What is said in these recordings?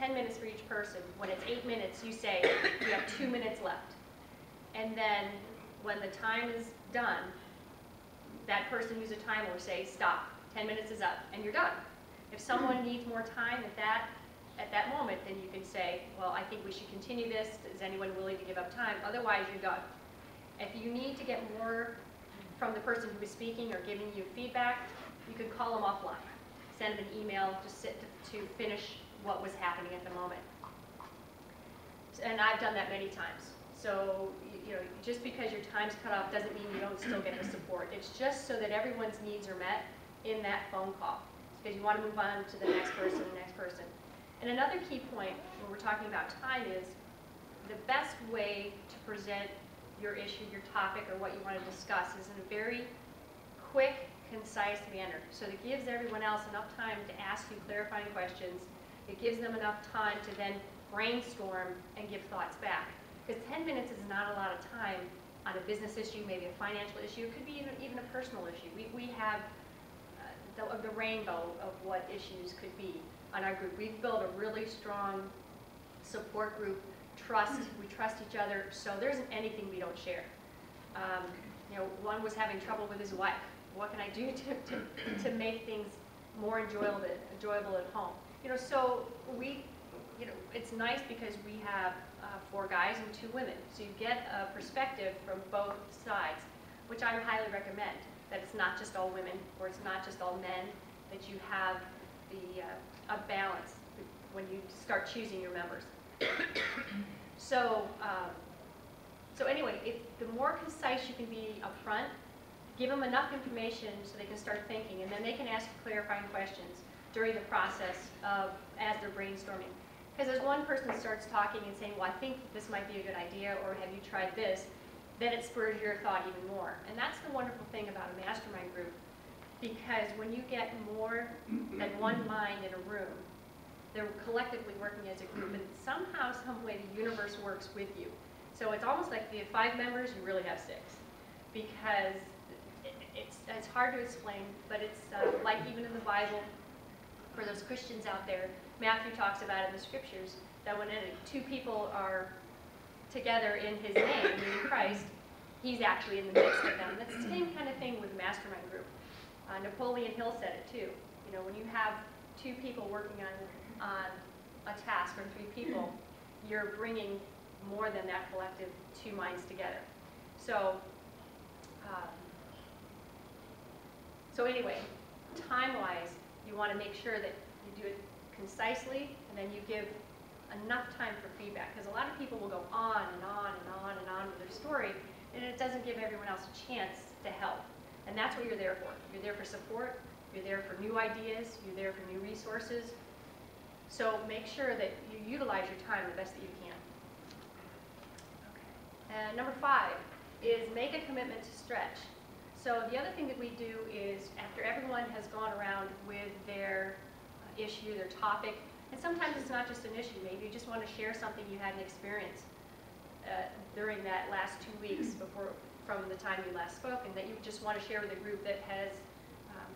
10 minutes for each person. When it's 8 minutes, you say, you have 2 minutes left. And then when the time is done, that person who's a timer will say, stop, 10 minutes is up, and you're done. If someone needs more time at that moment, then you can say, well, I think we should continue this. Is anyone willing to give up time? Otherwise, you're done. If you need to get more from the person who is speaking or giving you feedback, you can call them offline. Send them an email just to finish what was happening at the moment. And I've done that many times. So, you know, just because your time's cut off doesn't mean you don't still get the support. It's just so that everyone's needs are met in that phone call, because you want to move on to the next person, And another key point when we're talking about time is the best way to present your issue, your topic, or what you want to discuss is in a very quick, concise manner. So that it gives everyone else enough time to ask you clarifying questions. It gives them enough time to then brainstorm and give thoughts back. Because 10 minutes is not a lot of time on a business issue, maybe a financial issue. It could be even a personal issue. We have the rainbow of what issues could be on our group. We've built a really strong support group, trust. We trust each other, so there isn't anything we don't share. You know, one was having trouble with his wife. What can I do to make things more enjoyable at home? You know, so it's nice because we have 4 guys and 2 women, so you get a perspective from both sides, which I highly recommend. That it's not just all women or it's not just all men. That you have a balance when you start choosing your members. So anyway, the more concise you can be up front, give them enough information so they can start thinking, and then they can ask clarifying questions during the process as they're brainstorming. Because as one person starts talking and saying, well, I think this might be a good idea, or have you tried this, then it spurs your thought even more. And that's the wonderful thing about a mastermind group, because when you get more than one mind in a room, they're collectively working as a group, and somehow, some way, the universe works with you. So it's almost like if you have 5 members, you really have 6, because it's hard to explain, but it's like even in the Bible, for those Christians out there, Matthew talks about in the scriptures that when 2 people are together in his name, in Christ, he's actually in the midst of them. That's the same kind of thing with a mastermind group. Napoleon Hill said it too. You know, when you have 2 people working on a task, or 3 people, you're bringing more than that collective 2 minds together. So anyway, time-wise, you want to make sure that you do it concisely, and then you give enough time for feedback, because a lot of people will go on and on and on and on with their story, and it doesn't give everyone else a chance to help. And that's what you're there for. You're there for support, you're there for new ideas, you're there for new resources. So make sure that you utilize your time the best that you can. Okay. And number 5 is make a commitment to stretch. So the other thing that we do is, after everyone has gone around with their issue, their topic, and sometimes it's not just an issue, maybe you just want to share something you had an experience during that last 2 weeks from the time you last spoke, and that you just want to share with a group that has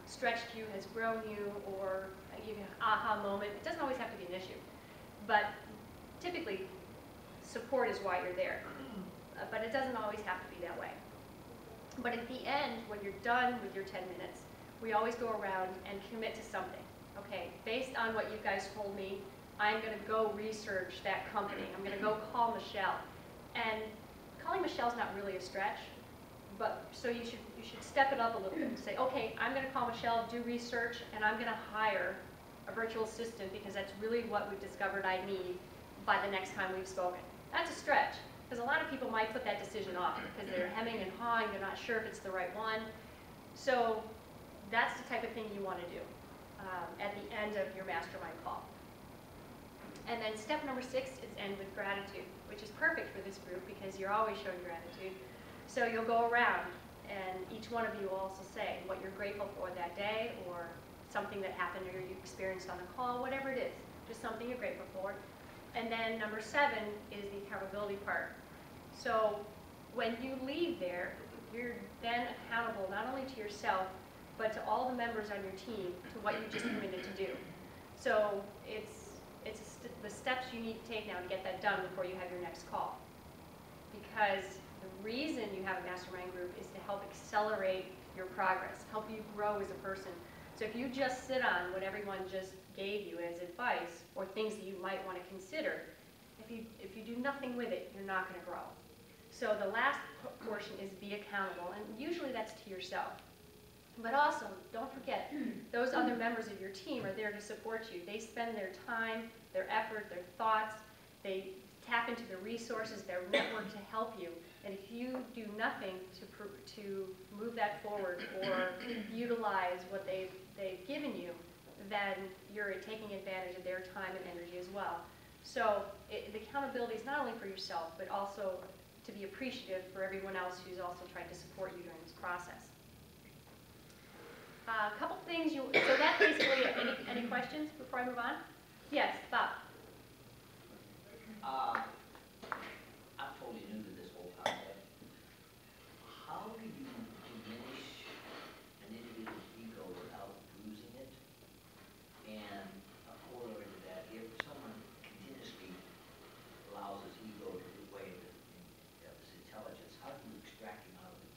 stretched you, has grown you, or even an aha moment. It doesn't always have to be an issue, but typically support is why you're there, but it doesn't always have to be that way. But at the end, when you're done with your 10 minutes, we always go around and commit to something. Okay, based on what you guys told me, I'm going to go research that company. I'm going to go call Michelle. And calling Michelle's not really a stretch, but so you should step it up a little bit and say, okay, I'm going to call Michelle, do research, and I'm going to hire a virtual assistant, because that's really what we've discovered I need by the next time we've spoken. That's a stretch, because a lot of people might put that decision off because they're hemming and hawing, they're not sure if it's the right one. So that's the type of thing you want to do at the end of your mastermind call. And then step number 6 is end with gratitude, which is perfect for this group because you're always showing gratitude. So you'll go around, and each one of you will also say what you're grateful for that day, or something that happened or you experienced on the call, whatever it is, just something you're grateful for. And then number 7 is the accountability part. So when you leave there, you're then accountable not only to yourself, but to all the members on your team, to what you just committed to do. So the step steps you need to take now to get that done before you have your next call. Because the reason you have a mastermind group is to help accelerate your progress, help you grow as a person. So if you just sit on what everyone just gave you as advice or things that you might want to consider, if you do nothing with it, you're not going to grow. So the last portion is be accountable, and usually that's to yourself. But also, don't forget, those other members of your team are there to support you. They spend their time, their effort, their thoughts, they tap into the resources, their network to help you. And if you do nothing to move that forward or utilize what they've given you, then you're taking advantage of their time and energy as well. So the accountability is not only for yourself, but also to be appreciative for everyone else who's also tried to support you during this process. A couple things so that basically, any questions before I move on? Yes, Bob. I'm totally new to this whole concept. How do you diminish an individual's ego without bruising it? And a corollary to that, if someone continuously allows his ego to give way to his intelligence, how do you extract him out of it?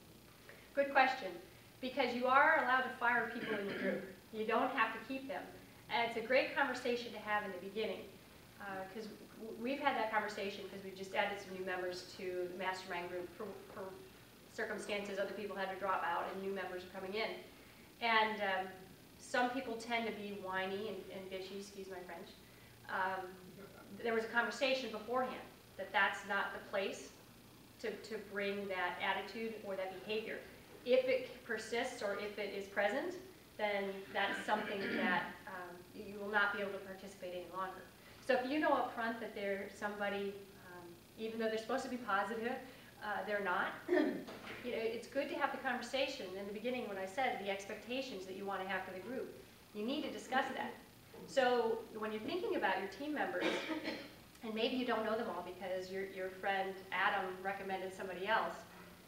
Good question. Because you are allowed to fire people in your group. You don't have to keep them. And it's a great conversation to have in the beginning. Because we've had that conversation because we just added some new members to the mastermind group for circumstances. Other people had to drop out and new members are coming in. And some people tend to be whiny and bitchy, excuse my French. There was a conversation beforehand that that's not the place to bring that attitude or that behavior. If it persists or if it is present, then that's something that you will not be able to participate any longer. So if you know up front that there's somebody, even though they're supposed to be positive, they're not, it's good to have the conversation in the beginning when I said the expectations that you want to have for the group. You need to discuss that. So when you're thinking about your team members, and maybe you don't know them all because your friend Adam recommended somebody else,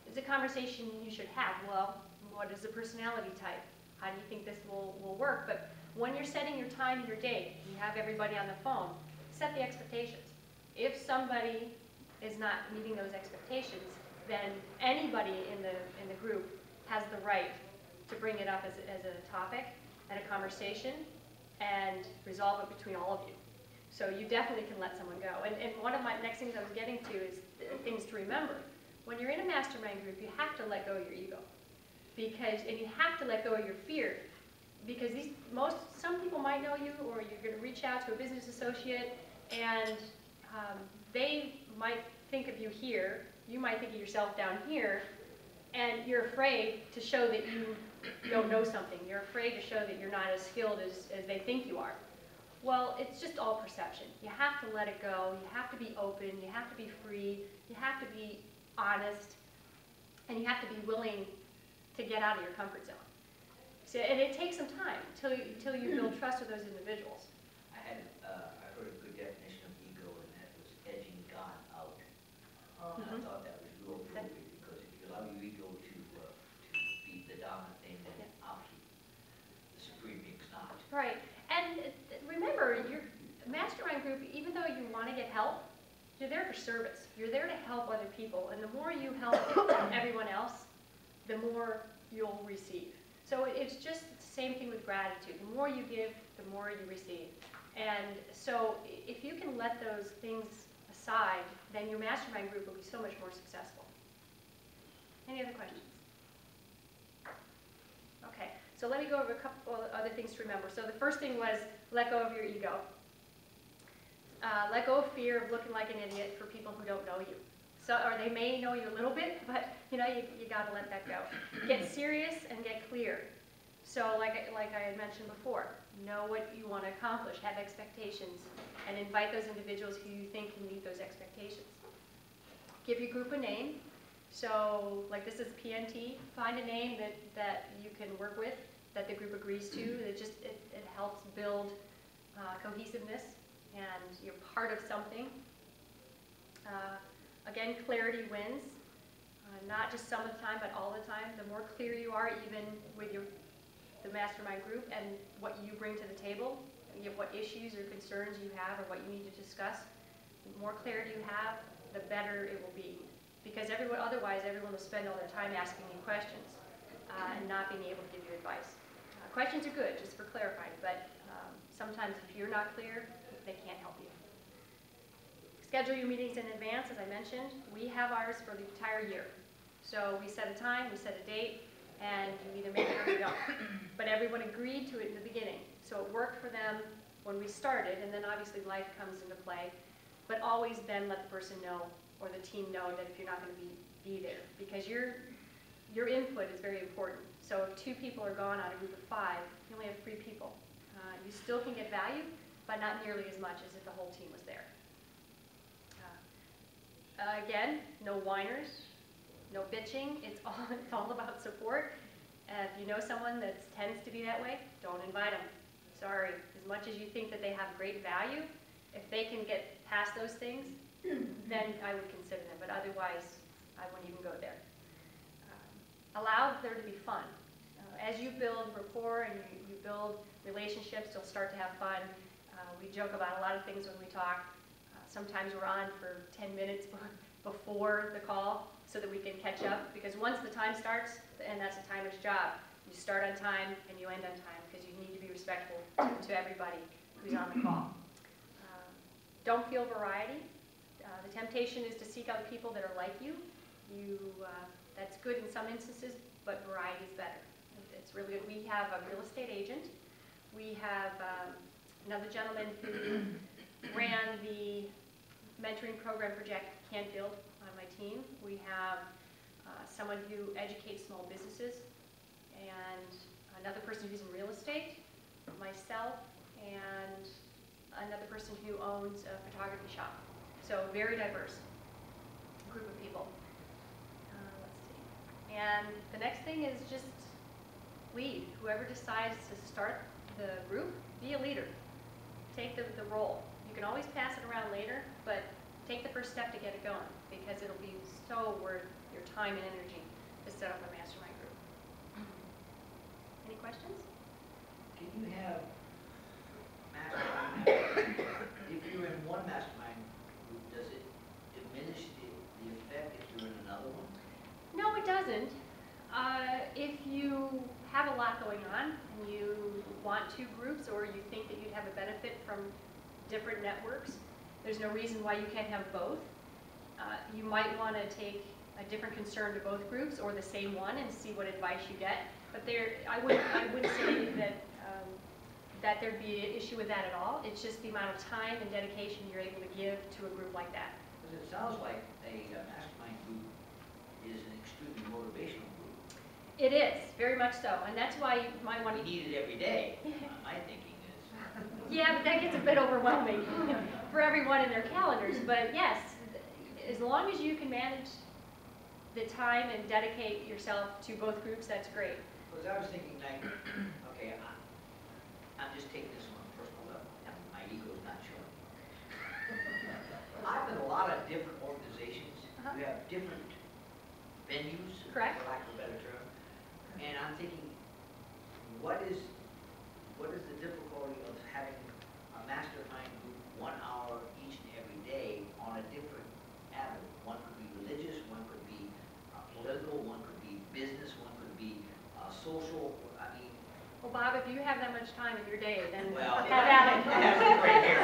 it's a conversation you should have. Well, what is the personality type? How do you think this will work? But when you're setting your time and your date, you have everybody on the phone, set the expectations. If somebody is not meeting those expectations, then anybody in the group has the right to bring it up as a topic and a conversation and resolve it between all of you. So you definitely can let someone go. And one of my next things I was getting to is things to remember. When you're in a mastermind group, you have to let go of your ego. And you have to let go of your fear. Because some people might know you, or you're going to reach out to a business associate, and they might think of you here, you might think of yourself down here, and you're afraid to show that you don't know something. You're afraid to show that you're not as skilled as they think you are. Well, it's just all perception. You have to let it go. You have to be open. You have to be free. You have to be honest. And you have to be willing to get out of your comfort zone. So, and it takes some time until you build trust with those individuals. I heard a good definition of ego, and that was edging God out. I thought that was real appropriate, because if you allow your ego to be the dominant thing, then obviously the supreme being's not. Right. And remember, your mastermind group, even though you want to get help, you're there for service. You're there to help other people. And the more you help everyone else, the more you'll receive. So it's just the same thing with gratitude. The more you give, the more you receive. And so if you can let those things aside, then your mastermind group will be so much more successful. Any other questions? Okay, so let me go over a couple of other things to remember. So the first thing was let go of your ego. Let go of fear of looking like an idiot for people who don't know you. So, or they may know you a little bit, but you got to let that go. Get serious and get clear. So like I had mentioned before, know what you want to accomplish, have expectations, and invite those individuals who you think can meet those expectations. Give your group a name. So like this is PNT, find a name that you can work with, that the group agrees to. It helps build cohesiveness, and you're part of something. Again, clarity wins, not just some of the time, but all the time. The more clear you are, even with the mastermind group and what you bring to the table, what issues or concerns you have or what you need to discuss. The more clarity you have, the better it will be. Because otherwise everyone will spend all their time asking you questions and not being able to give you advice. Questions are good, just for clarifying, but sometimes if you're not clear, they can't help you. Schedule your meetings in advance, as I mentioned. We have ours for the entire year. So we set a time, we set a date, and you either make it or you don't. But everyone agreed to it in the beginning. So it worked for them when we started, and then obviously life comes into play. But always then let the person know, or the team know, that if you're not going to be there. Because your input is very important. So if 2 people are gone out of a group of 5, you only have 3 people. You still can get value, but not nearly as much as if the whole team was there. Again, no whiners, no bitching. It's all about support. If you know someone that tends to be that way, don't invite them. Sorry. As much as you think that they have great value, if they can get past those things, then I would consider them. But otherwise, I wouldn't even go there. Allow there to be fun. As you build rapport and you build relationships, you'll start to have fun. We joke about a lot of things when we talk. Sometimes we're on for 10 minutes before the call so that we can catch up. Because once the time starts, and that's a timer's job, you start on time and you end on time because you need to be respectful to everybody who's on the call. Don't feel variety. The temptation is to seek out people that are like you. That's good in some instances, but variety is better. It's really good. We have a real estate agent. We have another gentleman who ran the mentoring program for Jack Canfield on my team. We have someone who educates small businesses, and another person who's in real estate, myself, and another person who owns a photography shop. So very diverse group of people. Let's see. And the next thing is just lead. Whoever decides to start the group, be a leader. Take the role. You can always pass it around later, but take the first step to get it going, because it'll be so worth your time and energy to set up a mastermind group. Any questions? Can you have mastermind, if you're in one mastermind group, does it diminish the effect if you're in another one? No, it doesn't. If you have a lot going on and you want 2 groups, or you think that you'd have a benefit from different networks, there's no reason why you can't have both. You might want to take a different concern to both groups or the same one and see what advice you get. But I wouldn't say that there'd be an issue with that at all. It's just the amount of time and dedication you're able to give to a group like that. Because it sounds like a mastermind group is an extremely motivational group. It is, very much so. And that's why you might want to... We need it every day, my thinking is. Yeah, but that gets a bit overwhelming for everyone in their calendars. But yes, as long as you can manage the time and dedicate yourself to both groups, that's great. Because I was thinking, like, okay, I'm just taking this on a personal level. My ego's not showing. I've been in a lot of different organizations. You have different venues, Correct. for lack of a better term. And I'm thinking, what is the difficulty of having a mastermind group 1 hour each and every day on a different avenue? One could be religious, one could be political, one could be business, one could be social. I mean, Well, Bob, if you have that much time in your day, then well, have at it. right here.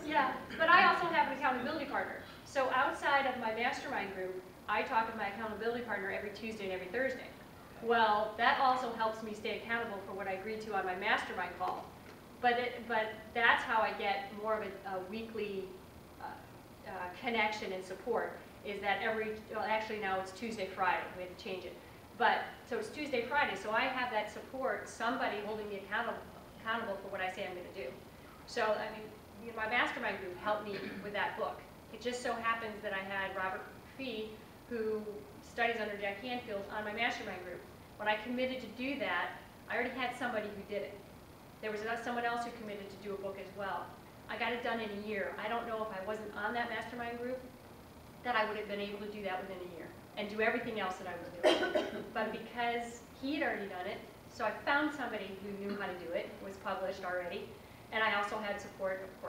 Yeah, but I also have an accountability partner. So outside of my mastermind group, I talk with my accountability partner every Tuesday and every Thursday. Well, that also helps me stay accountable for what I agreed to on my mastermind call. But that's how I get more of a weekly connection and support, is that actually now it's Tuesday, Friday. We had to change it. But, so it's Tuesday, Friday, so I have that support, somebody holding me accountable for what I say I'm going to do. So, I mean, my mastermind group helped me with that book. It just so happens that I had Robert Fee, who studies under Jack Canfield, on my mastermind group. When I committed to do that, I already had somebody who did it. There was someone else who committed to do a book as well. I got it done in a year. I don't know if I wasn't on that mastermind group, that I would have been able to do that within a year and do everything else that I was doing. But because he had already done it, So I found somebody who knew how to do it, was published already, and I also had support, of course,